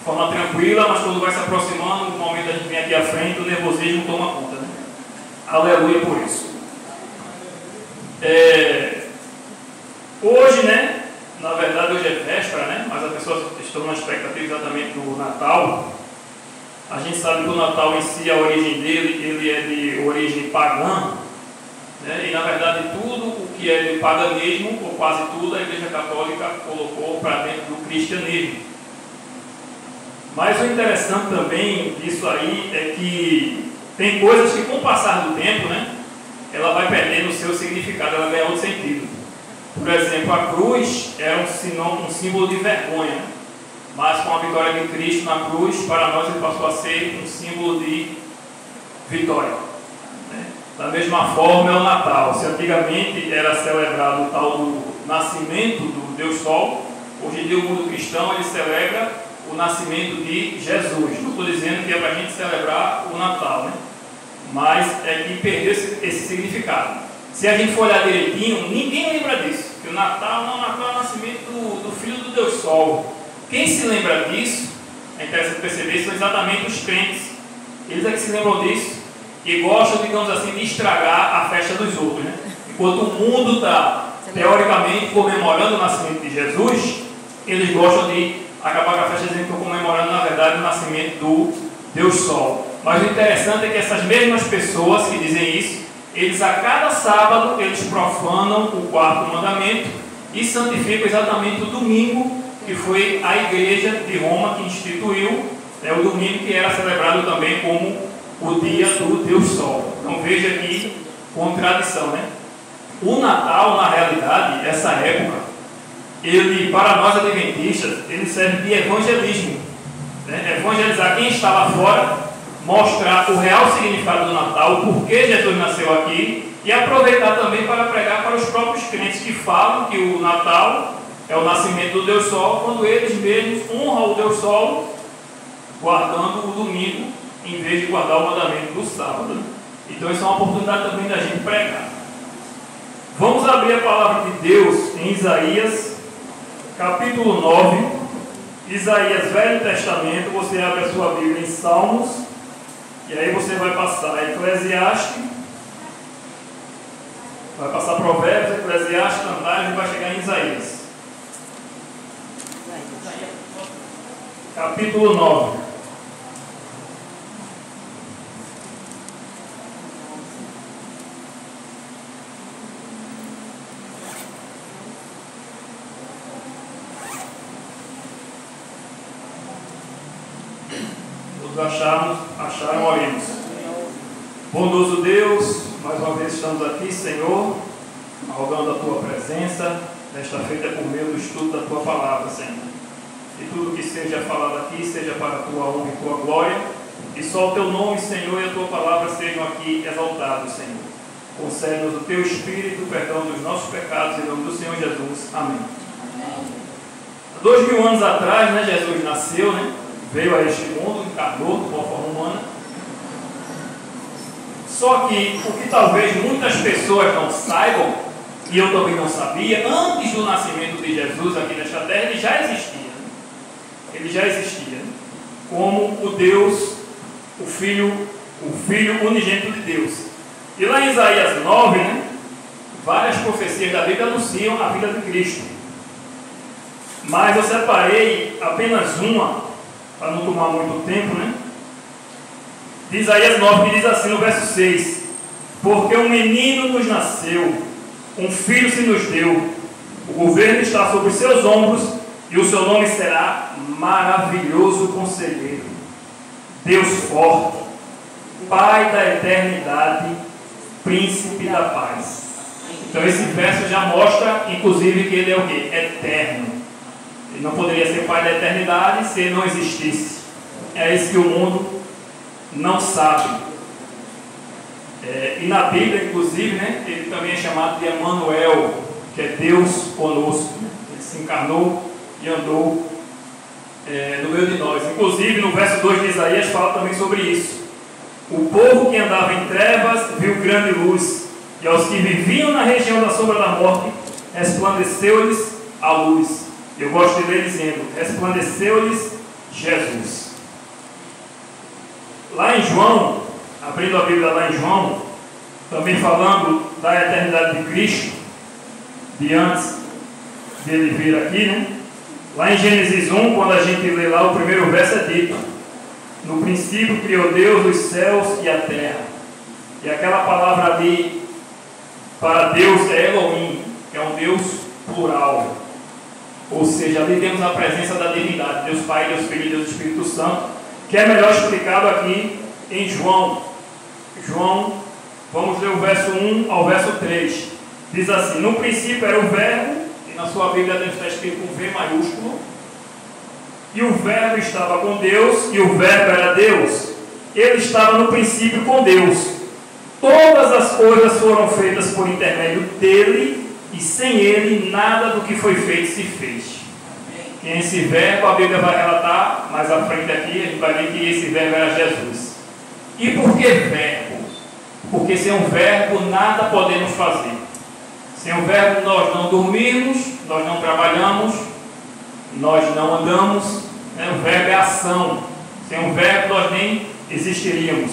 forma tranquila, mas quando vai se aproximando, no momento da gente vem aqui à frente, o nervosismo toma conta, né? Aleluia por isso. Hoje, né? Na verdade, hoje é véspera, né? Mas as pessoas estão na expectativa exatamente do Natal. A gente sabe que o Natal em si, a origem dele, ele é de origem pagã, né? E na verdade tudo o que é de paganismo, ou quase tudo, a Igreja Católica colocou para dentro do cristianismo. Mas o interessante também disso aí é que tem coisas que com o passar do tempo, né, ela vai perdendo o seu significado, ela ganha outro sentido. Por exemplo, a cruz era um símbolo de vergonha, né? Mas com a vitória de Cristo na cruz, para nós ele passou a ser um símbolo de vitória, né? Da mesma forma é o Natal. Se antigamente era celebrado o tal do nascimento do Deus Sol, hoje em dia o mundo cristão ele celebra o nascimento de Jesus. Não estou dizendo que é para a gente celebrar o Natal, né? Mas é que perdeu esse significado. Se a gente for olhar direitinho, ninguém lembra disso. Que o Natal é o nascimento do Filho do Deus Sol. Quem se lembra disso, é interessante perceber, são exatamente os crentes. Eles é que se lembram disso e gostam, digamos assim, de estragar a festa dos outros, né? Enquanto o mundo está, teoricamente, comemorando o nascimento de Jesus, eles gostam de acabar com a festa dizendo que estão comemorando, na verdade, o nascimento do Deus Sol. Mas o interessante é que essas mesmas pessoas que dizem isso, eles a cada sábado, eles profanam o quarto mandamento e santificam exatamente o domingo, que foi a Igreja de Roma que instituiu, né, o domingo que era celebrado também como o dia do Deus Sol. Então veja aqui, contradição, né? O Natal, na realidade, essa época, ele, para nós adventistas, ele serve de evangelismo, né? Evangelizar quem está lá fora, mostrar o real significado do Natal, o porquê Jesus nasceu aqui, e aproveitar também para pregar para os próprios crentes que falam que o Natal é o nascimento do Deus Sol, quando eles mesmos honram o Deus Sol, guardando o domingo, em vez de guardar o mandamento do sábado. Então isso é uma oportunidade também da gente pregar. Vamos abrir a palavra de Deus em Isaías, capítulo 9. Isaías, Velho Testamento. Você abre a sua Bíblia em Salmos, e aí você vai passar Eclesiastes, vai passar Provérbios, Eclesiastes, Cantares e vai chegar em Isaías. Capítulo 9. Todos acharam, oremos. Bondoso Deus, mais uma vez estamos aqui, Senhor, rogando a Tua presença, nesta feita por meio do estudo da Tua palavra, Senhor. E tudo que seja falado aqui seja para a Tua honra e Tua glória, e só o Teu nome, Senhor, e a Tua palavra sejam aqui exaltados, Senhor. Concede-nos o Teu Espírito, perdão dos nossos pecados, em nome do Senhor Jesus. Amém. Há 2000 anos atrás, né, Jesus nasceu, né? Veio a este mundo, encarnou de uma forma humana. Só que o que talvez muitas pessoas não saibam, e eu também não sabia, antes do nascimento de Jesus aqui nesta terra, ele já existia. Ele já existia como o Deus, o Filho unigênito de Deus. E lá em Isaías 9, né, várias profecias da Bíblia anunciam a vida de Cristo. Mas eu separei apenas uma, para não tomar muito tempo, né? De Isaías 9, que diz assim no verso 6: Porque um menino nos nasceu, um filho se nos deu, o governo está sobre os seus ombros, e o seu nome será Maravilhoso Conselheiro, Deus Forte, Pai da Eternidade, Príncipe da Paz. Então esse verso já mostra, inclusive, que ele é o quê? Eterno. Ele não poderia ser Pai da Eternidade se ele não existisse. É isso que o mundo não sabe. E na Bíblia, inclusive, né, ele também é chamado de Emanuel, que é Deus conosco. Ele se encarnou e andou no meio de nós. Inclusive, no verso 2 de Isaías fala também sobre isso. O povo que andava em trevas viu grande luz, e aos que viviam na região da sombra da morte, resplandeceu-lhes a luz. Eu gosto de ler dizendo: resplandeceu-lhes Jesus. Lá em João, abrindo a Bíblia lá em João, também falando da eternidade de Cristo, de antes dele vir aqui, né? Lá em Gênesis 1, quando a gente lê lá, o primeiro verso é dito: no princípio criou Deus os céus e a terra. E aquela palavra ali, para Deus, é Elohim, que é um Deus plural. Ou seja, ali temos a presença da divindade, Deus Pai, Deus Filho e Deus Espírito Santo, que é melhor explicado aqui em João. João, vamos ler o verso 1 ao verso 3. Diz assim: no princípio era o Verbo, e na sua Bíblia deve estar escrito com V maiúsculo, e o Verbo estava com Deus, e o Verbo era Deus. Ele estava no princípio com Deus. Todas as coisas foram feitas por intermédio dele, e sem ele nada do que foi feito se fez. E esse verbo a Bíblia vai relatar mais à frente aqui, a gente vai ver que esse verbo era Jesus. E por que verbo? Porque sem um verbo nada podemos fazer. Sem um verbo nós não dormimos, nós não trabalhamos, nós não andamos, né? O verbo é ação. Sem um verbo nós nem existiríamos.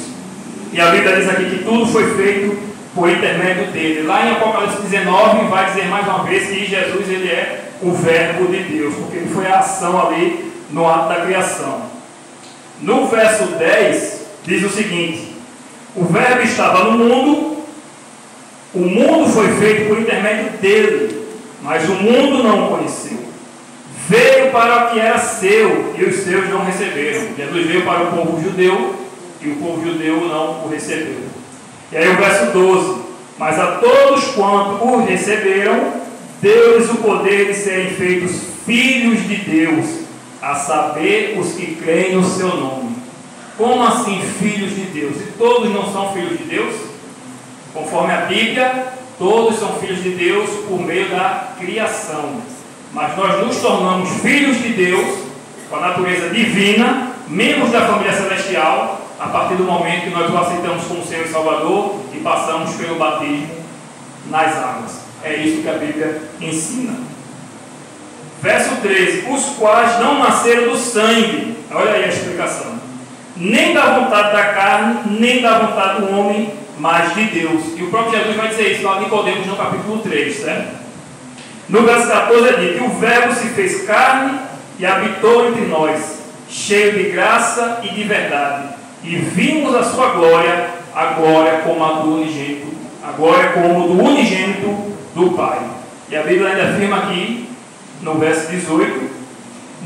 E a Bíblia diz aqui que tudo foi feito por intermédio dele. Lá em Apocalipse 19 vai dizer mais uma vez que Jesus ele é o verbo de Deus, porque ele foi a ação ali no ato da criação. No verso 10 diz o seguinte: o verbo estava no mundo, o mundo foi feito por intermédio dele, mas o mundo não o conheceu. Veio para o que era seu, e os seus não receberam. Jesus veio para o povo judeu, e o povo judeu não o recebeu. E aí o verso 12: mas a todos quanto o receberam, deu-lhes o poder de serem feitos filhos de Deus, a saber, os que creem no seu nome. Como assim filhos de Deus? E todos não são filhos de Deus? Conforme a Bíblia, todos são filhos de Deus por meio da criação. Mas nós nos tornamos filhos de Deus, com a natureza divina, membros da família celestial, a partir do momento que nós o aceitamos como Senhor e Salvador e passamos pelo batismo nas águas. É isso que a Bíblia ensina. Verso 13: os quais não nasceram do sangue, olha aí a explicação, nem da vontade da carne, nem da vontade do homem, mas de Deus. E o próprio Jesus vai dizer isso lá em Nicodemos, no capítulo 3, certo? No verso 14 é dito: o Verbo se fez carne e habitou entre nós, cheio de graça e de verdade, e vimos a sua glória, a glória como a do unigênito, a glória como do unigênito do Pai. E a Bíblia ainda afirma aqui, no verso 18: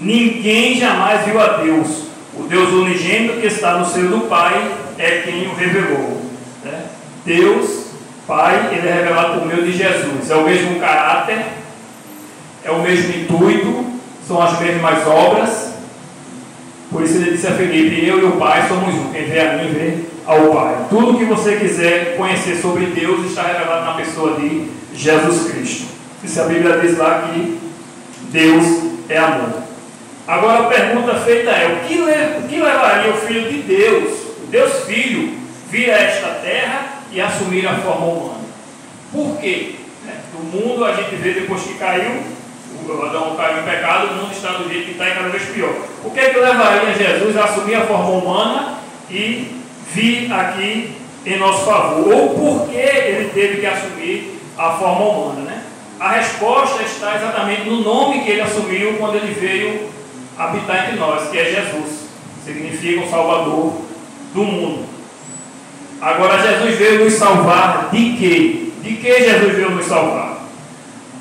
ninguém jamais viu a Deus. O Deus unigênito que está no seio do Pai é quem o revelou. Né? Deus, Pai, ele é revelado por meio de Jesus. É o mesmo caráter, é o mesmo intuito, são as mesmas obras. Por isso ele disse a Felipe: eu e o Pai somos um. Quem vê a mim, vê ao Pai. Tudo que você quiser conhecer sobre Deus está revelado na pessoa de Jesus Cristo. Isso a Bíblia diz lá que Deus é amor. Agora a pergunta feita é: o que levaria o Filho de Deus, o Deus Filho, vir a esta terra e assumir a forma humana? Por quê? Do mundo a gente vê depois que caiu, o Adão caiu em pecado, o mundo está do jeito que está e cada vez pior. O que é que levaria Jesus a assumir a forma humana e vir aqui em nosso favor? Ou por que ele teve que assumir a forma humana, né? A resposta está exatamente no nome que ele assumiu quando ele veio habitar entre nós, que é Jesus. Significa o Salvador do mundo. Agora, Jesus veio nos salvar de quê? De que Jesus veio nos salvar?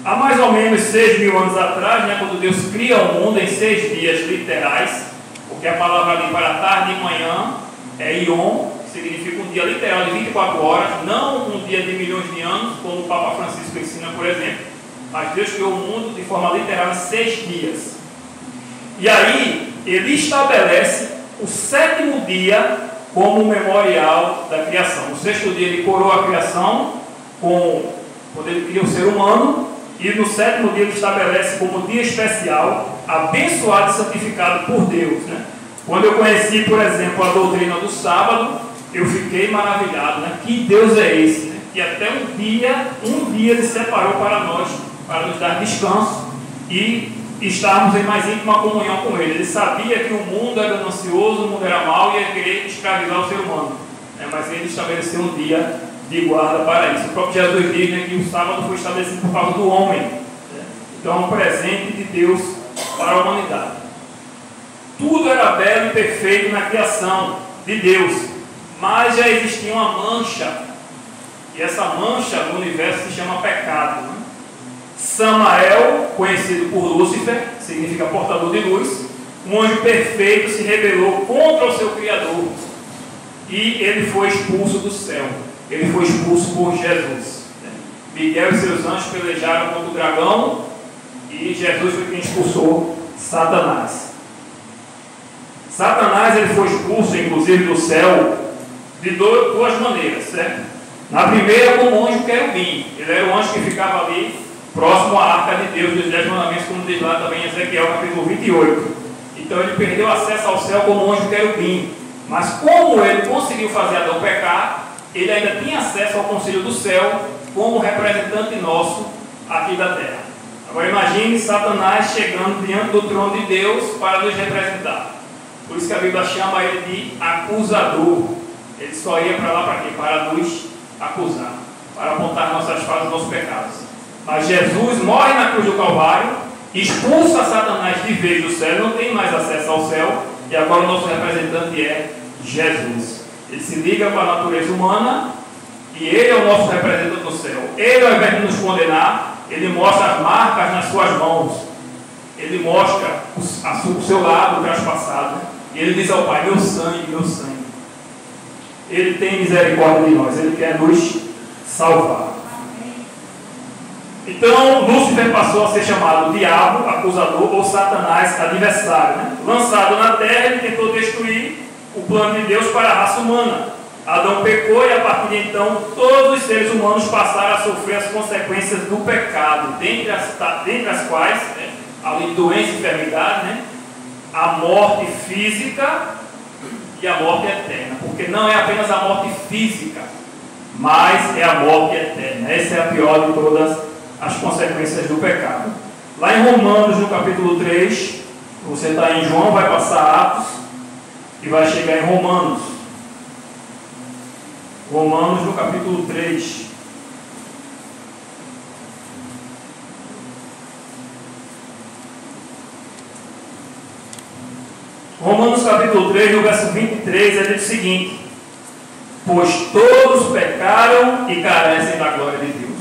Há mais ou menos 6.000 anos atrás, né, quando Deus cria o mundo em 6 dias literais, porque a palavra ali para tarde e manhã é Ion, que significa um dia literal de 24 horas, não um dia de milhões de anos, como o Papa Francisco ensina, por exemplo. Mas Deus criou o mundo de forma literal em 6 dias. E aí, ele estabelece o 7º dia como memorial da criação. No 6º dia ele coroa a criação quando ele cria o ser humano, e no 7º dia ele estabelece como dia especial, abençoado e santificado por Deus, né? Quando eu conheci, por exemplo, a doutrina do sábado, eu fiquei maravilhado, né? Que Deus é esse, né? Que até um dia ele separou para nós, para nos dar descanso, e estarmos em mais íntima comunhão com Ele. Ele sabia que o mundo era ganancioso, o mundo era mau e ia querer escravizar o ser humano. Mas Ele estabeleceu um dia de guarda para isso. O próprio Jesus diz, né, que o sábado foi estabelecido por causa do homem. Então é um presente de Deus para a humanidade. Tudo era belo e perfeito na criação de Deus, mas já existia uma mancha, e essa mancha no universo se chama pecado. Samael, conhecido por Lúcifer, significa portador de luz, um anjo perfeito, se rebelou contra o seu Criador e ele foi expulso do céu. Ele foi expulso por Jesus. Miguel e seus anjos pelejaram contra o dragão e Jesus foi quem expulsou Satanás. Satanás ele foi expulso, inclusive, do céu de duas maneiras, certo? Na primeira, como anjo querubim. Ele era o anjo que ficava ali próximo à arca de Deus, dos 10 mandamentos, como diz lá também em Ezequiel, capítulo 28. Então ele perdeu acesso ao céu como anjo querubim. Mas como ele conseguiu fazer Adão pecar, ele ainda tinha acesso ao conselho do céu como representante nosso aqui da terra. Agora imagine Satanás chegando diante do trono de Deus para nos representar. Por isso que a Bíblia chama ele de acusador. Ele só ia para lá para quê? Para nos acusar, para apontar nossas falhas e nossos pecados. Mas Jesus morre na cruz do Calvário, expulsa Satanás de vez do céu, não tem mais acesso ao céu, e agora o nosso representante é Jesus. Ele se liga com a natureza humana e ele é o nosso representante do céu. Ele, ao invés de nos condenar, ele mostra as marcas nas suas mãos. Ele mostra o seu lado traspassado. E ele diz ao Pai: meu sangue, meu sangue. Ele tem misericórdia de nós. Ele quer nos salvar. Então, Lúcifer passou a ser chamado diabo, acusador, ou Satanás, adversário. Lançado na terra, ele tentou destruir o plano de Deus para a raça humana. Adão pecou e a partir de então todos os seres humanos passaram a sofrer as consequências do pecado, dentre as quais além de doença e enfermidade, a morte física e a morte eterna, porque não é apenas a morte física, mas é a morte eterna. Essa é a pior de todas as consequências do pecado. Lá em Romanos, no capítulo 3, você está em João, vai passar Atos e vai chegar em Romanos. Romanos, no capítulo 3. Romanos, capítulo 3, no verso 23, ele diz o seguinte: pois todos pecaram e carecem da glória de Deus.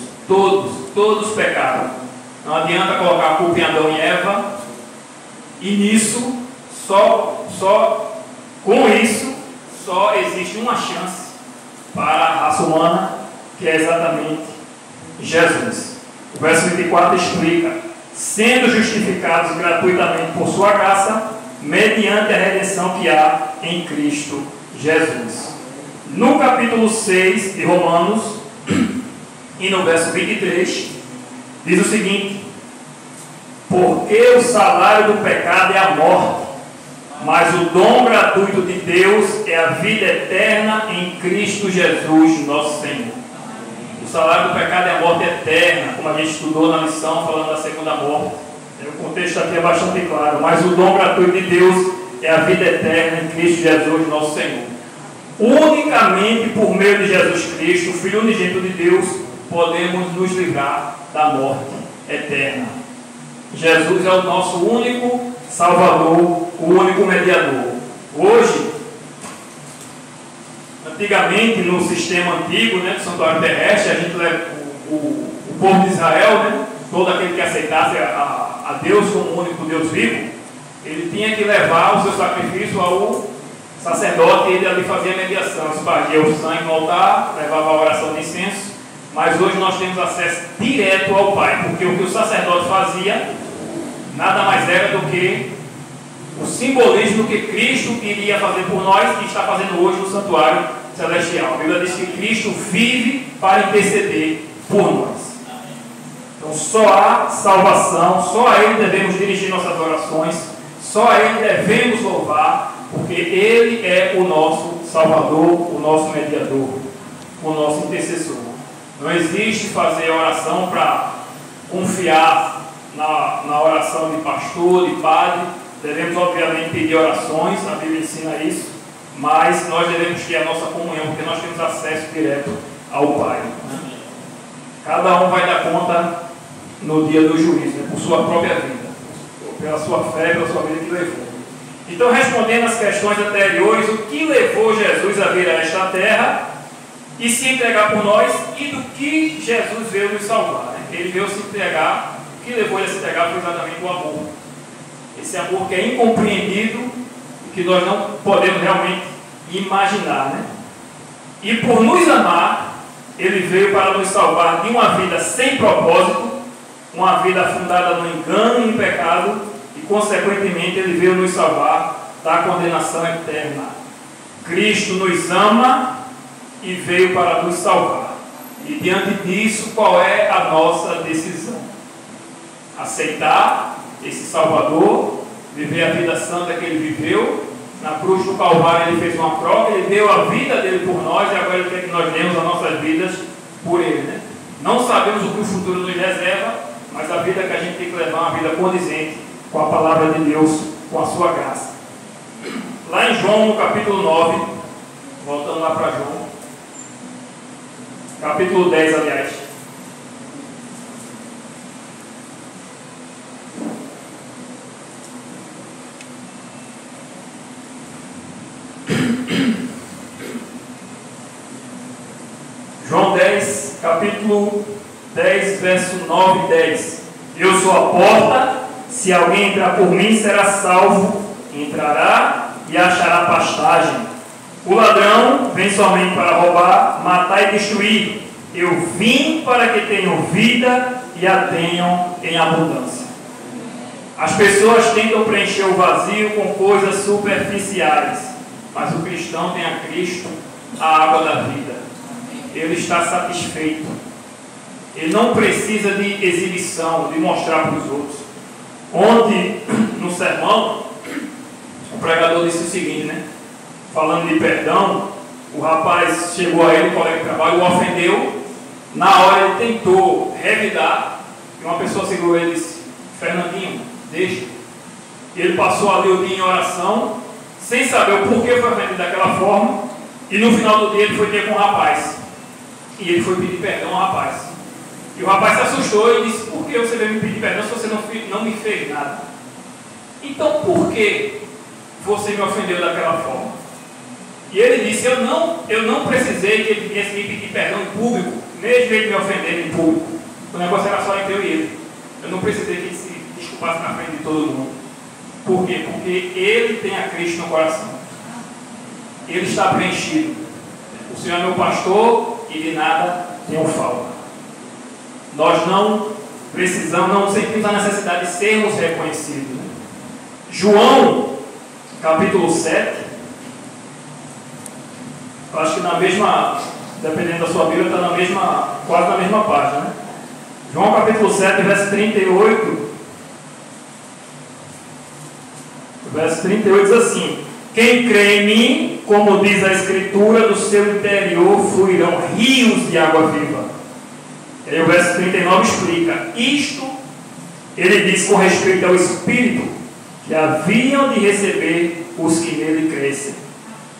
Todos pecaram. Não adianta colocar a culpa em Adão e Eva. E nisso, com isso, só existe uma chance para a raça humana, que é exatamente Jesus. O verso 24 explica: sendo justificados gratuitamente por sua graça, mediante a redenção que há em Cristo Jesus. No capítulo 6 de Romanos, e no verso 23, diz o seguinte: porque o salário do pecado é a morte, mas o dom gratuito de Deus é a vida eterna em Cristo Jesus, nosso Senhor. O salário do pecado é a morte eterna, como a gente estudou na lição falando da segunda morte. O contexto aqui é bastante claro, mas o dom gratuito de Deus é a vida eterna em Cristo Jesus, nosso Senhor. Unicamente por meio de Jesus Cristo, o Filho unigênito de Deus, podemos nos livrar da morte eterna. Jesus é o nosso único Salvador, o único mediador. Hoje, antigamente, no sistema antigo, do santuário terrestre, a gente leva o povo de Israel, todo aquele que aceitasse a Deus como o único Deus vivo, ele tinha que levar o seu sacrifício ao sacerdote, e ele ali fazia a mediação, espargia o sangue no altar, levava a oração de incenso. Mas hoje nós temos acesso direto ao Pai, porque o que o sacerdote fazia nada mais era do que o simbolismo do que Cristo iria fazer por nós e está fazendo hoje no santuário celestial. A Bíblia diz que Cristo vive para interceder por nós. Então só há salvação, só a Ele devemos dirigir nossas orações, só a Ele devemos louvar, porque Ele é o nosso Salvador, o nosso mediador, o nosso intercessor. Não existe fazer oração para confiar na oração de pastor, de padre. Devemos, obviamente, pedir orações, a Bíblia ensina isso, mas nós devemos ter a nossa comunhão, porque nós temos acesso direto ao Pai. Né? Cada um vai dar conta no dia do juízo, né? Por sua própria vida, pela sua fé, pela sua vida que levou. Então, respondendo às questões anteriores, o que levou Jesus a vir a esta terra e se entregar por nós, e do que Jesus veio nos salvar. Né? Ele veio se entregar, o que levou ele a se entregar foi exatamente o amor. Esse amor que é incompreendido e que nós não podemos realmente imaginar. Né? E por nos amar, ele veio para nos salvar de uma vida sem propósito, uma vida fundada no engano e no pecado, e consequentemente ele veio nos salvar da condenação eterna. Cristo nos ama e veio para nos salvar. E diante disso, qual é a nossa decisão? Aceitar esse Salvador, viver a vida santa que ele viveu. Na cruz do Calvário ele fez uma prova, ele deu a vida dele por nós, e agora ele quer que nós demos as nossas vidas por ele. Né? Não sabemos o que o futuro nos reserva, mas a vida que a gente tem que levar é uma vida condizente com a palavra de Deus, com a sua graça. Lá em João, no capítulo 9, voltando lá para João, capítulo 10, aliás. João 10, capítulo 10, verso 9 e 10. Eu sou a porta, se alguém entrar por mim será salvo, entrará e achará pastagem. O ladrão vem somente para roubar, matar e destruir. Eu vim para que tenham vida e a tenham em abundância. As pessoas tentam preencher o vazio com coisas superficiais, mas o cristão tem a Cristo, a água da vida. Ele está satisfeito. Ele não precisa de exibição, de mostrar para os outros. Ontem, no sermão, o pregador disse o seguinte, né? Falando de perdão, o rapaz chegou a ele, o colega de trabalho, o ofendeu. Na hora ele tentou revidar, e uma pessoa segurou ele e disse: Fernandinho, deixa. E ele passou ali o dia em oração, sem saber o porquê foi ofendido daquela forma, e no final do dia ele foi ter com o rapaz. E ele foi pedir perdão ao rapaz. E o rapaz se assustou e disse: por que você veio me pedir perdão se você não me fez nada? Então por que você me ofendeu daquela forma? E ele disse: eu não precisei que ele viesse me pedir perdão em público, mesmo ele me ofendendo em público. O negócio era só entre eu e ele. Eu não precisei que ele se desculpasse na frente de todo mundo. Por quê? Porque ele tem a Cristo no coração. Ele está preenchido. O Senhor é meu pastor e de nada tenho falta. Nós não precisamos, não sentimos a necessidade de sermos reconhecidos. Né? João, capítulo 7, eu acho que na mesma, dependendo da sua Bíblia, está quase na mesma página. Né? João, capítulo 7, verso 38. O verso 38 diz assim: quem crê em mim, como diz a Escritura, do seu interior fluirão rios de água viva. E aí o verso 39 explica: isto ele diz com respeito ao Espírito que haviam de receber os que nele crescem,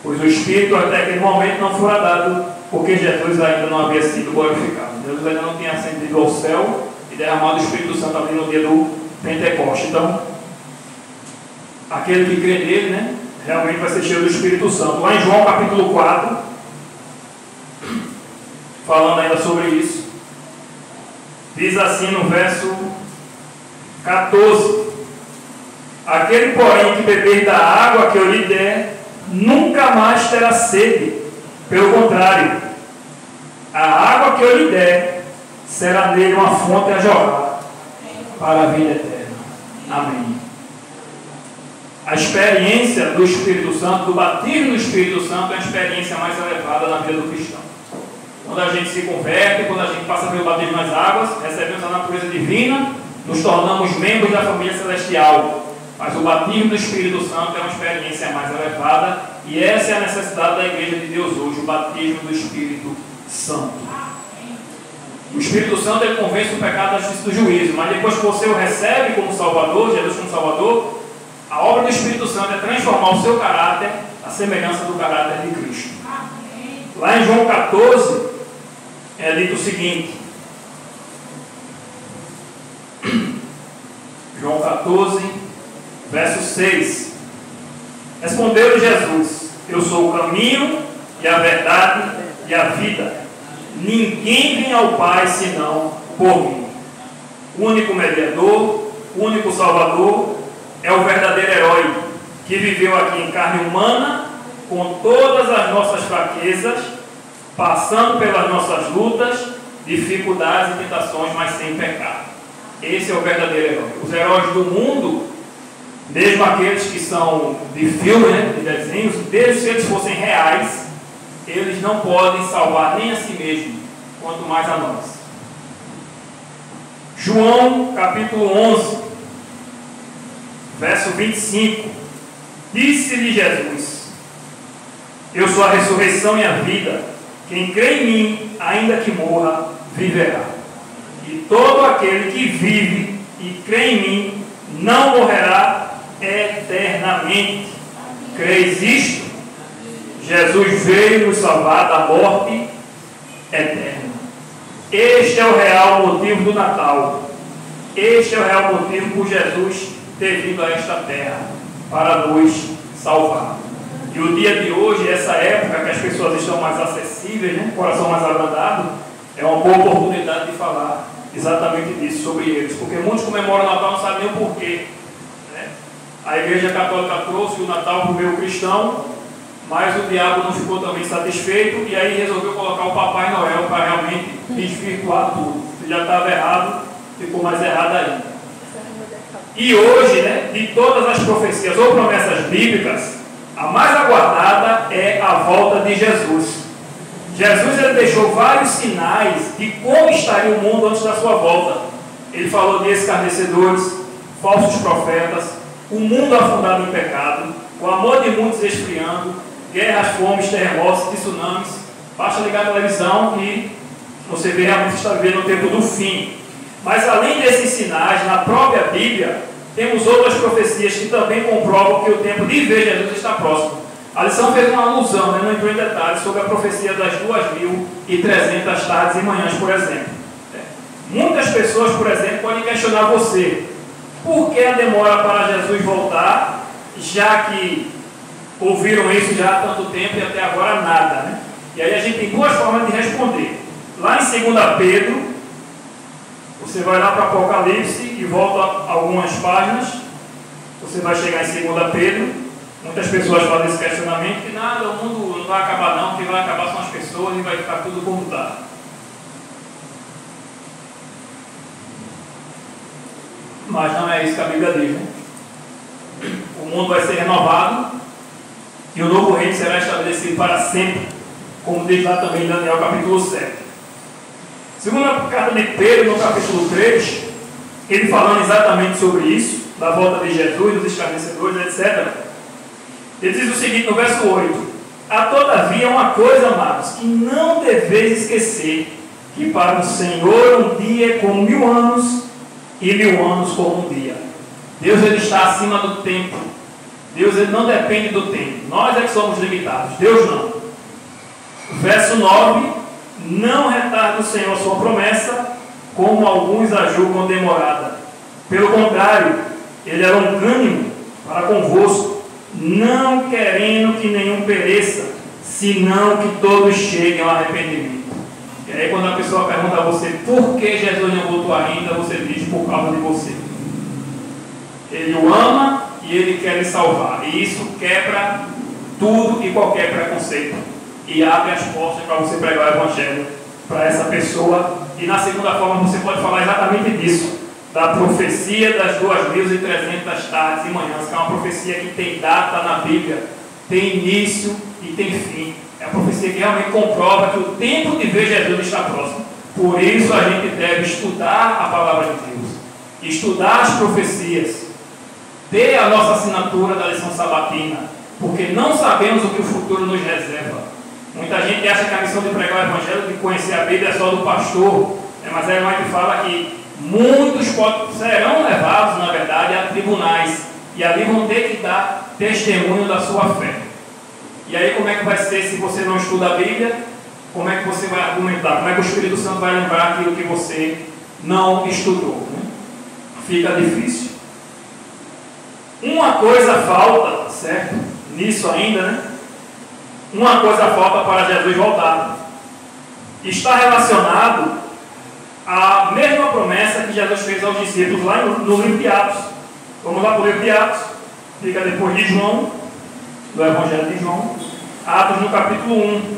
pois o Espírito até aquele momento não fora dado, porque Jesus ainda não havia sido glorificado. Jesus ainda não tinha ascendido ao céu e derramado o Espírito Santo ali no dia do Pentecoste. Então, aquele que crê nele, né, realmente vai ser cheio do Espírito Santo. Lá em João capítulo 4, falando ainda sobre isso, diz assim no verso 14: aquele, porém, que beber da água que eu lhe der, nunca mais terá sede. Pelo contrário, a água que eu lhe der será nele uma fonte a jorrar para a vida eterna. Amém. A experiência do Espírito Santo, do batismo no Espírito Santo, é a experiência mais elevada na vida do cristão. Quando a gente se converte, quando a gente passa pelo batismo nas águas, recebemos a natureza divina, nos tornamos membros da família celestial. Mas o batismo do Espírito Santo é uma experiência mais elevada, e essa é a necessidade da Igreja de Deus hoje, o batismo do Espírito Santo. O Espírito Santo ele convence o pecado, da justiça e do juízo, mas depois que você o recebe como Salvador, Jesus como Salvador, a obra do Espírito Santo é transformar o seu caráter à semelhança do caráter de Cristo. Amém. Lá em João 14 é dito o seguinte, João 14, verso 6. Respondeu-lhe Jesus: eu sou o caminho e a verdade e a vida. Ninguém vem ao Pai senão por mim. O único mediador, o único Salvador é o verdadeiro herói que viveu aqui em carne humana, com todas as nossas fraquezas, passando pelas nossas lutas, dificuldades e tentações, mas sem pecado. Esse é o verdadeiro herói. Os heróis do mundo, mesmo aqueles que são de filme, né, de desenhos, desde se eles fossem reais, eles não podem salvar nem a si mesmos, quanto mais a nós. João capítulo 11, verso 25. Disse-lhe Jesus: eu sou a ressurreição e a vida. Quem crê em mim, ainda que morra, viverá. E todo aquele que vive e crê em mim, não morrerá eternamente. Creis isto? Jesus veio nos salvar da morte eterna. Este é o real motivo do Natal. Este é o real motivo por Jesus ter vindo a esta terra, para nos salvar. E o dia de hoje, essa época que as pessoas estão mais acessíveis, né, coração mais abrandado, é uma boa oportunidade de falar exatamente disso, sobre eles. Porque muitos comemoram o Natal e não sabem nem o porquê. Né? A Igreja Católica trouxe o Natal para o meio cristão, mas o diabo não ficou também satisfeito e aí resolveu colocar o Papai Noel para realmente desvirtuar tudo. Se já estava errado, ficou mais errado ainda. E hoje, né, de todas as profecias ou promessas bíblicas, a mais aguardada é a volta de Jesus. Jesus ele deixou vários sinais de como estaria o mundo antes da sua volta. Ele falou de escarnecedores, falsos profetas, o mundo afundado em pecado, o amor de muitos esfriando, guerras, fomes, terremotos, tsunamis. Basta ligar a televisão e você vê realmente está vivendo o tempo do fim. Mas além desses sinais, na própria Bíblia, temos outras profecias que também comprovam que o tempo de ver Jesus está próximo. A lição fez uma alusão, né, não entrou em detalhes, sobre a profecia das 2.300 tardes e manhãs, por exemplo. Muitas pessoas, por exemplo, podem questionar você: por que a demora para Jesus voltar, já que ouviram isso já há tanto tempo e até agora nada, né? E aí a gente tem duas formas de responder. Lá em 2 Pedro, você vai lá para Apocalipse e volta algumas páginas, você vai chegar em 2 Pedro. Muitas pessoas fazem esse questionamento que nada, o mundo não vai acabar não, quem vai acabar são as pessoas e vai ficar tudo como está. Mas não é isso que a Bíblia diz, né? O mundo vai ser renovado e o novo reino será estabelecido para sempre, como diz lá também em Daniel capítulo 7. Segunda carta de Pedro, no capítulo 3, ele falando exatamente sobre isso, da volta de Jesus, dos escarnecedores, etc. Ele diz o seguinte no verso 8: há todavia uma coisa, amados, que não deveis esquecer, que para o Senhor um dia é como 1000 anos, e 1000 anos como um dia. Deus ele está acima do tempo. Deus ele não depende do tempo. Nós é que somos limitados, Deus não. Verso 9: não retarda o Senhor a sua promessa, como alguns a julgam demorada. Pelo contrário, ele é longânimo para convosco, não querendo que nenhum pereça, senão que todos cheguem ao arrependimento. E aí quando a pessoa pergunta a você por que Jesus não voltou ainda, você diz: por causa de você. Ele o ama e ele quer lhe salvar. E isso quebra tudo e qualquer preconceito. E abre as portas para você pregar o Evangelho para essa pessoa. E na segunda forma você pode falar exatamente disso, da profecia das 2.300 tardes e manhãs, que é uma profecia que tem data na Bíblia, tem início e tem fim. É a profecia que realmente comprova que o tempo de ver Jesus está próximo. Por isso a gente deve estudar a palavra de Deus, estudar as profecias, ter a nossa assinatura da lição sabatina, porque não sabemos o que o futuro nos reserva. Muita gente acha que a missão de pregar o Evangelho, de conhecer a Bíblia, é só do pastor, Mas Ellen White fala que muitos serão levados, na verdade, a tribunais, e ali vão ter que dar testemunho da sua fé. E aí como é que vai ser se você não estuda a Bíblia? Como é que você vai argumentar? Como é que o Espírito Santo vai lembrar aquilo que você não estudou? Né? Fica difícil. Uma coisa falta, certo? Nisso ainda, né? Uma coisa falta para Jesus voltar. Está relacionado à mesma promessa que Jesus fez aos discípulos lá no livro de Atos. Vamos lá para o livro de Atos. Fica depois de João, do Evangelho de João. Atos no capítulo 1.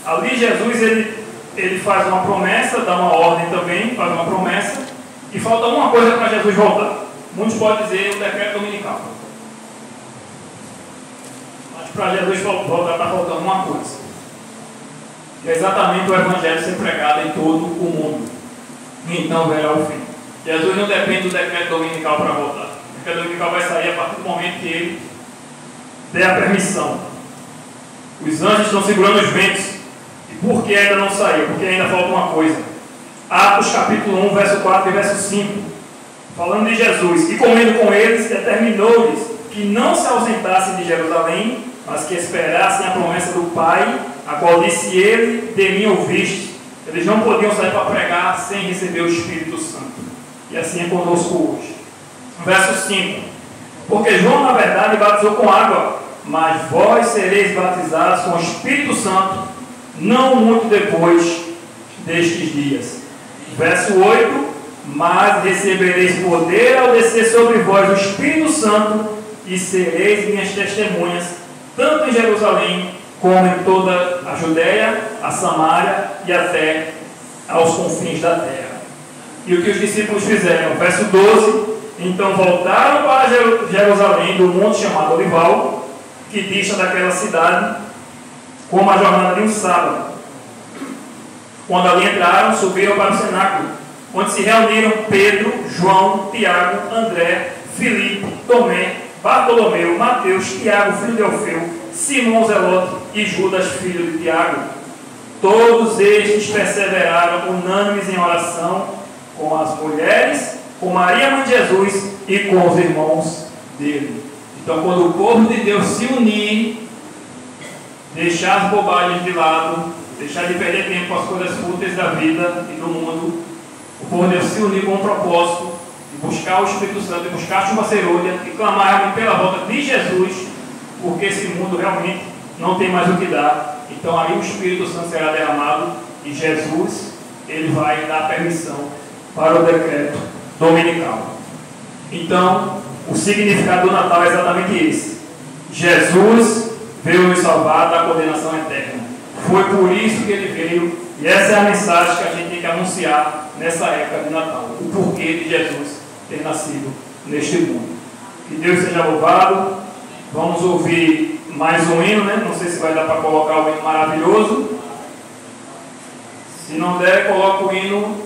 Ali Jesus ele faz uma promessa, dá uma ordem também, faz uma promessa. E falta uma coisa para Jesus voltar. Muitos podem dizer o decreto dominical. Mas para Jesus voltar está faltando uma coisa. Que é exatamente o Evangelho ser pregado em todo o mundo. E então verá o fim. Jesus não depende do decreto dominical para voltar. O decreto dominical vai sair a partir do momento que ele der a permissão. Os anjos estão segurando os ventos. E por que ainda não saiu? Porque ainda falta uma coisa. Atos capítulo 1, verso 4 e verso 5. Falando de Jesus, e comendo com eles, determinou-lhes que não se ausentassem de Jerusalém, mas que esperassem a promessa do Pai, a qual disse ele, de mim ouviste. Eles não podiam sair para pregar sem receber o Espírito Santo. E assim é conosco hoje. Verso 5. Porque João, na verdade, batizou com água, mas vós sereis batizados com o Espírito Santo, não muito depois destes dias. Verso 8. Mas recebereis poder ao descer sobre vós o Espírito Santo, e sereis minhas testemunhas, tanto em Jerusalém, como em toda a Judéia, a Samária e até aos confins da terra. E o que os discípulos fizeram? Verso 12. Então voltaram para Jerusalém, do monte chamado Olival, que dista daquela cidade, como a jornada de um sábado. Quando ali entraram, subiram para o cenáculo, onde se reuniram Pedro, João, Tiago, André, Filipe, Tomé, Bartolomeu, Mateus, Tiago, filho de Alfeu, Simão Zelote e Judas, filho de Tiago. Todos estes perseveraram unânimes em oração com as mulheres, com Maria, mãe de Jesus, e com os irmãos dele. Então, quando o povo de Deus se unir, deixar as bobagens de lado, deixar de perder tempo com as coisas fúteis da vida e do mundo, o povo de Deus se unir com um propósito de buscar o Espírito Santo, de buscar a chuva cerulha e clamar pela volta de Jesus, porque esse mundo realmente não tem mais o que dar. Então aí o Espírito Santo será derramado e Jesus ele vai dar permissão para o decreto dominical. Então o significado do Natal é exatamente esse. Jesus veio nos salvar da condenação eterna. Foi por isso que ele veio. E essa é a mensagem que a gente tem que anunciar nessa época de Natal. O porquê de Jesus ter nascido neste mundo. Que Deus seja louvado. Vamos ouvir mais um hino, né? Não sei se vai dar para colocar o hino maravilhoso. Se não der, coloca o hino